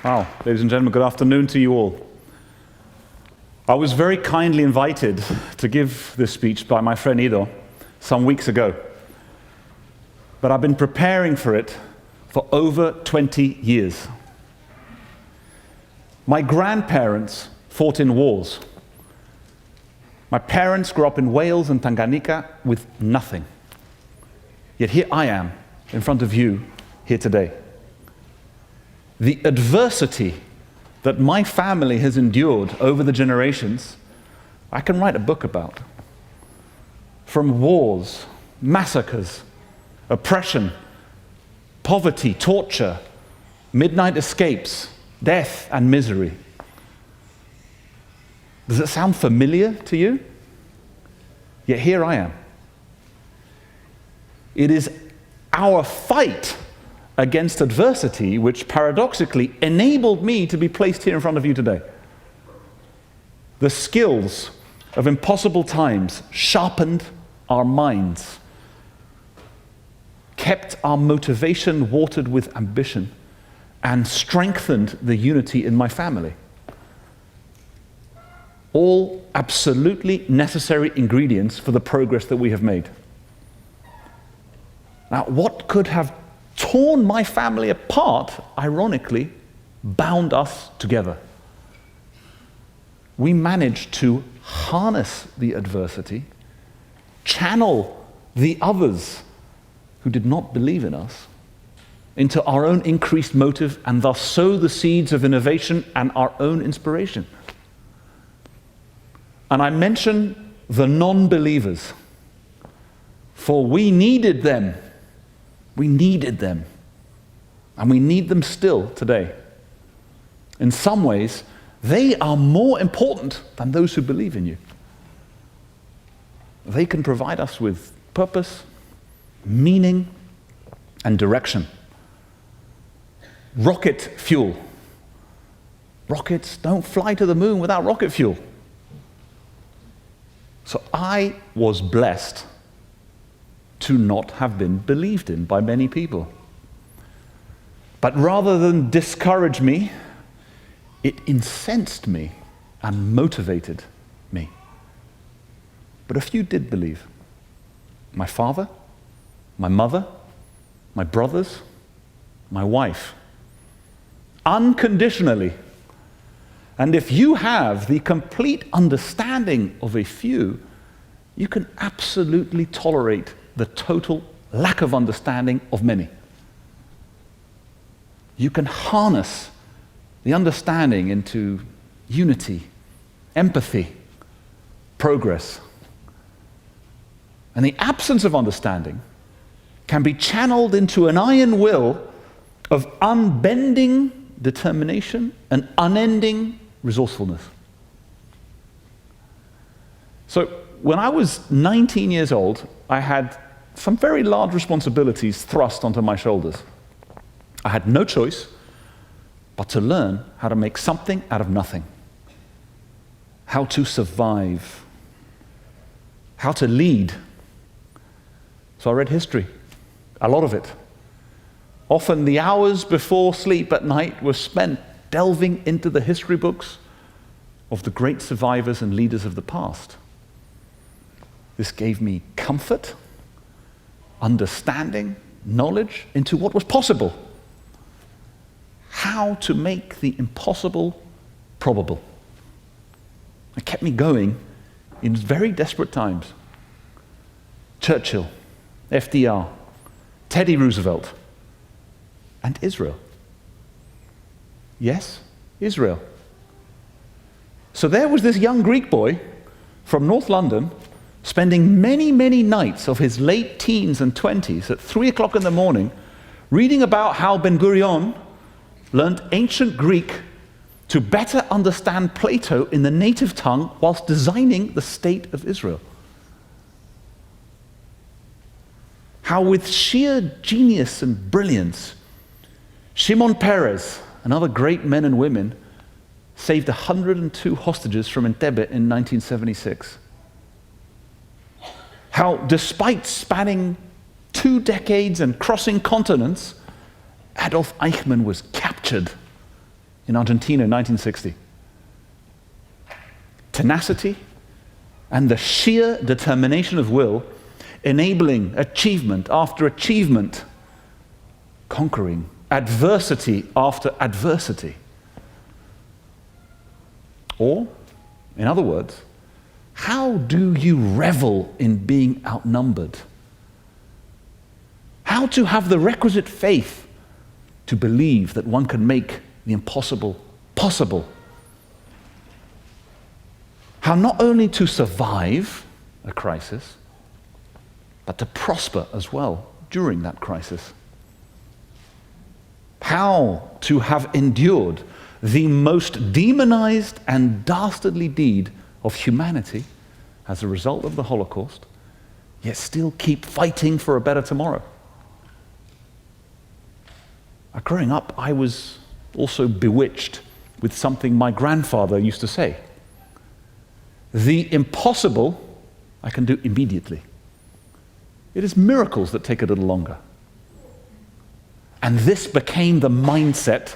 Wow, ladies and gentlemen, good afternoon to you all. I was very kindly invited to give this speech by my friend Ido some weeks ago, but I've been preparing for it for over 20 years. My grandparents fought in wars. My parents grew up in Wales and Tanganyika with nothing. Yet here I am, in front of you, here today. The adversity that my family has endured over the generations, I can write a book about. From wars, massacres, oppression, poverty, torture, midnight escapes, death and misery. Does it sound familiar to you? Yet here I am. It is our fight against adversity which paradoxically enabled me to be placed here in front of you today. The skills of impossible times sharpened our minds, kept our motivation watered with ambition, and strengthened the unity in my family. All absolutely necessary ingredients for the progress that we have made. Now, what could have torn my family apart, ironically, bound us together? We managed to harness the adversity, channel the others who did not believe in us into our own increased motive, and thus sow the seeds of innovation and our own inspiration. And I mention the non-believers, for we needed them. We needed them. And we need them still today. In some ways, they are more important than those who believe in you. They can provide us with purpose, meaning, and direction. Rocket fuel. Rockets don't fly to the moon without rocket fuel. So I was blessed to not have been believed in by many people. But rather than discourage me, it incensed me and motivated me. But a few did believe. My father, my mother, my brothers, my wife. Unconditionally. And if you have the complete understanding of a few, you can absolutely tolerate the total lack of understanding of many. You can harness the understanding into unity, empathy, progress. And the absence of understanding can be channeled into an iron will of unbending determination and unending resourcefulness. So when I was 19 years old, I had some very large responsibilities thrust onto my shoulders. I had no choice but to learn how to make something out of nothing, how to survive, how to lead. So I read history, a lot of it. Often the hours before sleep at night were spent delving into the history books of the great survivors and leaders of the past. This gave me comfort, understanding, knowledge into what was possible. How to make the impossible probable. It kept me going in very desperate times. Churchill, FDR, Teddy Roosevelt, and Israel. Yes, Israel. So there was this young Greek boy from North London spending many, many nights of his late teens and 20s at 3 o'clock in the morning reading about how Ben-Gurion learned ancient Greek to better understand Plato in the native tongue whilst designing the state of Israel. How with sheer genius and brilliance, Shimon Peres and other great men and women saved 102 hostages from Entebbe in 1976. How, despite spanning 2 decades and crossing continents, Adolf Eichmann was captured in Argentina in 1960. Tenacity and the sheer determination of will enabling achievement after achievement, conquering adversity after adversity. Or, in other words, how do you revel in being outnumbered? How to have the requisite faith to believe that one can make the impossible possible? How not only to survive a crisis, but to prosper as well during that crisis. How to have endured the most demonized and dastardly deed of humanity as a result of the Holocaust, yet still keep fighting for a better tomorrow. Growing up, I was also bewitched with something my grandfather used to say. The impossible I can do immediately. It is miracles that take a little longer. And this became the mindset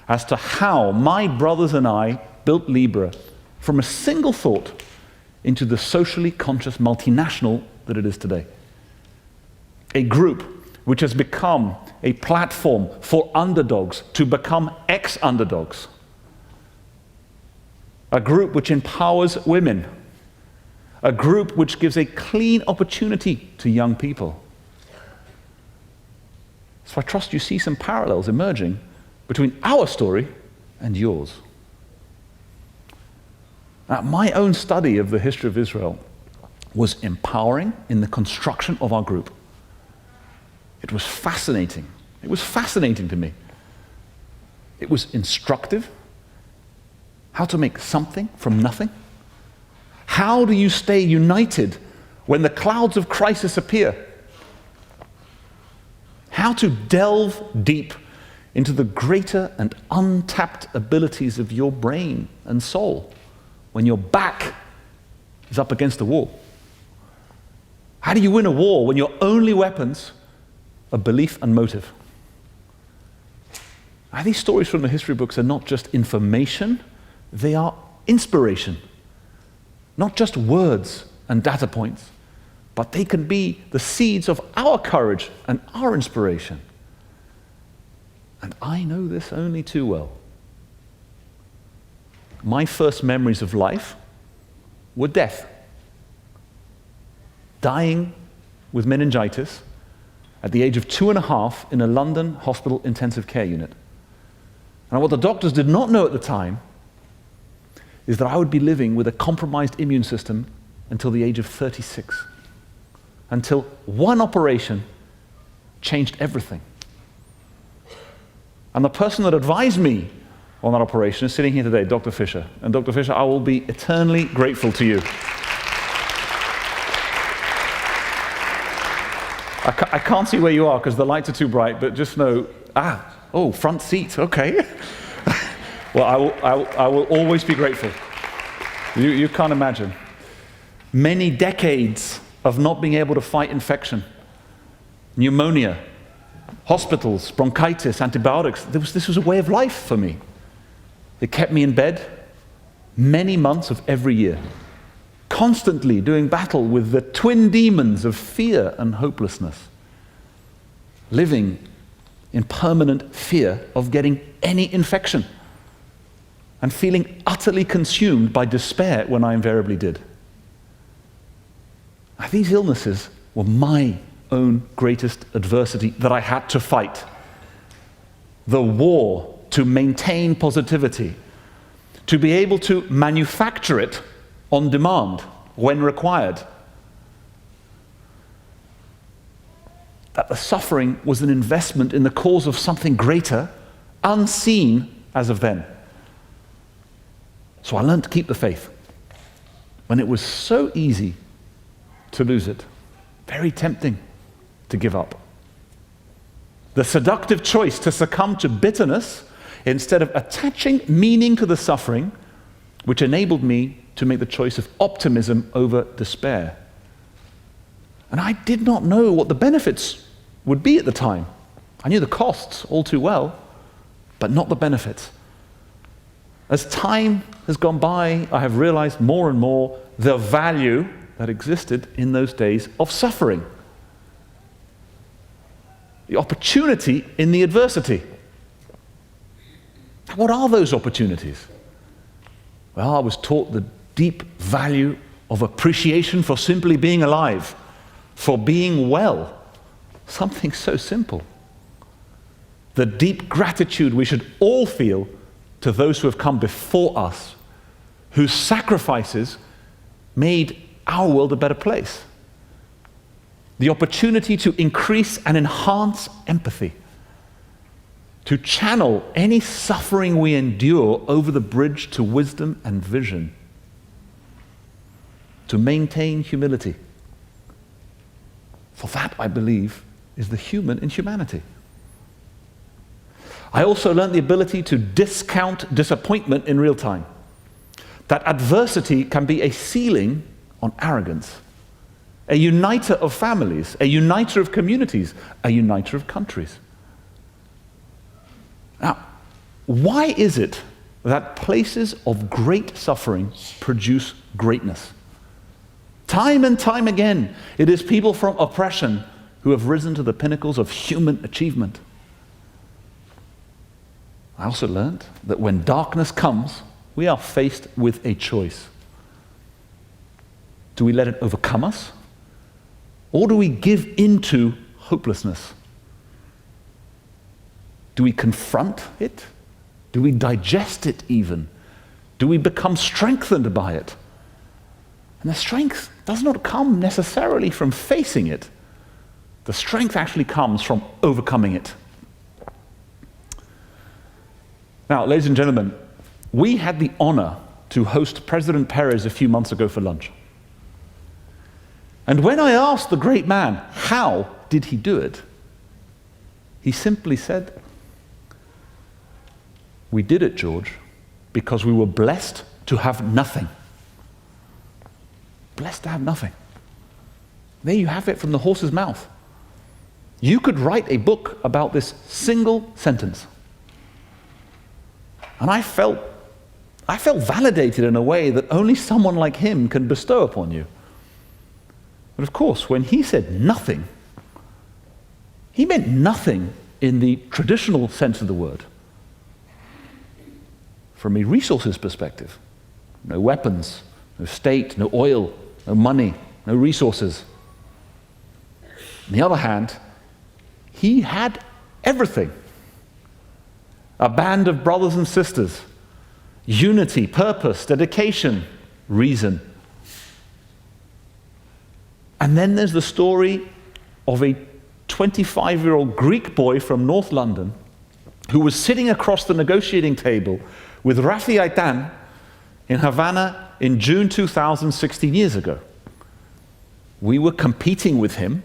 as to how my brothers and I built Libra from a single thought into the socially conscious multinational that it is today. A group which has become a platform for underdogs to become ex-underdogs. A group which empowers women. A group which gives a clean opportunity to young people. So I trust you see some parallels emerging between our story and yours. Now, my own study of the history of Israel was empowering in the construction of our group. It was fascinating. It was fascinating to me. It was instructive. How to make something from nothing. How do you stay united when the clouds of crisis appear? How to delve deep into the greater and untapped abilities of your brain and soul when your back is up against a wall. How do you win a war when your only weapons are belief and motive? Now, these stories from the history books are not just information, they are inspiration. Not just words and data points, but they can be the seeds of our courage and our inspiration. And I know this only too well. My first memories of life were death. Dying with meningitis at the age of 2.5 in a London hospital intensive care unit. And what the doctors did not know at the time is that I would be living with a compromised immune system until the age of 36. Until one operation changed everything. And the person that advised me on that operation is sitting here today, Dr. Fisher. And Dr. Fisher, I will be eternally grateful to you. I can't see where you are because the lights are too bright, but just know, front seat, okay. Well, I will always be grateful. You can't imagine. Many decades of not being able to fight infection, pneumonia, hospitals, bronchitis, antibiotics. This was a way of life for me. It kept me in bed many months of every year, constantly doing battle with the twin demons of fear and hopelessness, living in permanent fear of getting any infection, and feeling utterly consumed by despair when I invariably did. Now, these illnesses were my own greatest adversity that I had to fight. The war to maintain positivity, to be able to manufacture it on demand when required. That the suffering was an investment in the cause of something greater, unseen as of then. So I learned to keep the faith when it was so easy to lose it, very tempting to give up. The seductive choice to succumb to bitterness instead of attaching meaning to the suffering, which enabled me to make the choice of optimism over despair. And I did not know what the benefits would be at the time. I knew the costs all too well, but not the benefits. As time has gone by, I have realized more and more the value that existed in those days of suffering. The opportunity in the adversity. What are those opportunities? Well, I was taught the deep value of appreciation for simply being alive, for being well. Something so simple. The deep gratitude we should all feel to those who have come before us, whose sacrifices made our world a better place. The opportunity to increase and enhance empathy, to channel any suffering we endure over the bridge to wisdom and vision, to maintain humility. For that, I believe, is the human in humanity. I also learned the ability to discount disappointment in real time. That adversity can be a ceiling on arrogance, a uniter of families, a uniter of communities, a uniter of countries. Now, why is it that places of great suffering produce greatness? Time and time again, it is people from oppression who have risen to the pinnacles of human achievement. I also learned that when darkness comes, we are faced with a choice. Do we let it overcome us? Or do we give into hopelessness? Do we confront it? Do we digest it even? Do we become strengthened by it? And the strength does not come necessarily from facing it. The strength actually comes from overcoming it. Now, ladies and gentlemen, we had the honor to host President Perez a few months ago for lunch. And when I asked the great man, how did he do it? He simply said, "We did it, George, because we were blessed to have nothing." Blessed to have nothing. There you have it from the horse's mouth. You could write a book about this single sentence. And I felt validated in a way that only someone like him can bestow upon you. But of course, when he said nothing, he meant nothing in the traditional sense of the word. From a resources perspective, no weapons, no state, no oil, no money, no resources. On the other hand, he had everything. A band of brothers and sisters, unity, purpose, dedication, reason. And then there's the story of a 25-year-old Greek boy from North London who was sitting across the negotiating table with Rafi Aitan in Havana in June 2000, 16 years ago. We were competing with him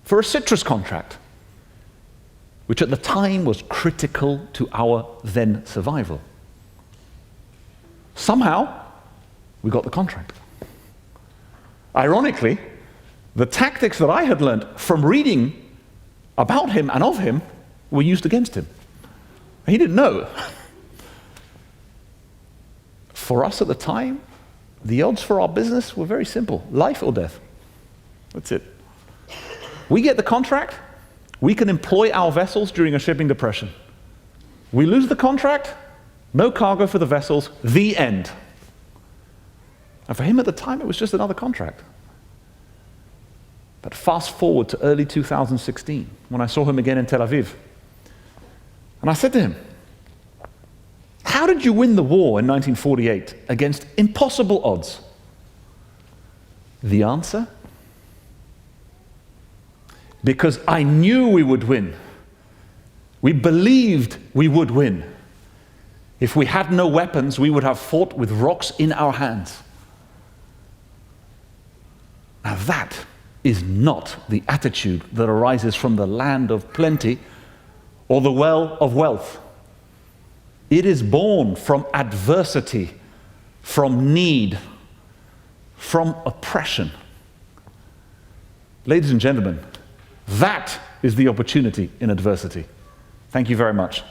for a citrus contract, which at the time was critical to our then survival. Somehow, we got the contract. Ironically, the tactics that I had learned from reading about him and of him were used against him. He didn't know. For us at the time, the odds for our business were very simple: life or death. That's it. We get the contract, we can employ our vessels during a shipping depression. We lose the contract, no cargo for the vessels, the end. And for him at the time, it was just another contract. But fast forward to early 2016, when I saw him again in Tel Aviv. And I said to him, "How did you win the war in 1948 against impossible odds?" The answer? Because I knew we would win. We believed we would win. If we had no weapons, we would have fought with rocks in our hands. Now that is not the attitude that arises from the land of plenty or the well of wealth. It is born from adversity, from need, from oppression. Ladies and gentlemen, that is the opportunity in adversity. Thank you very much.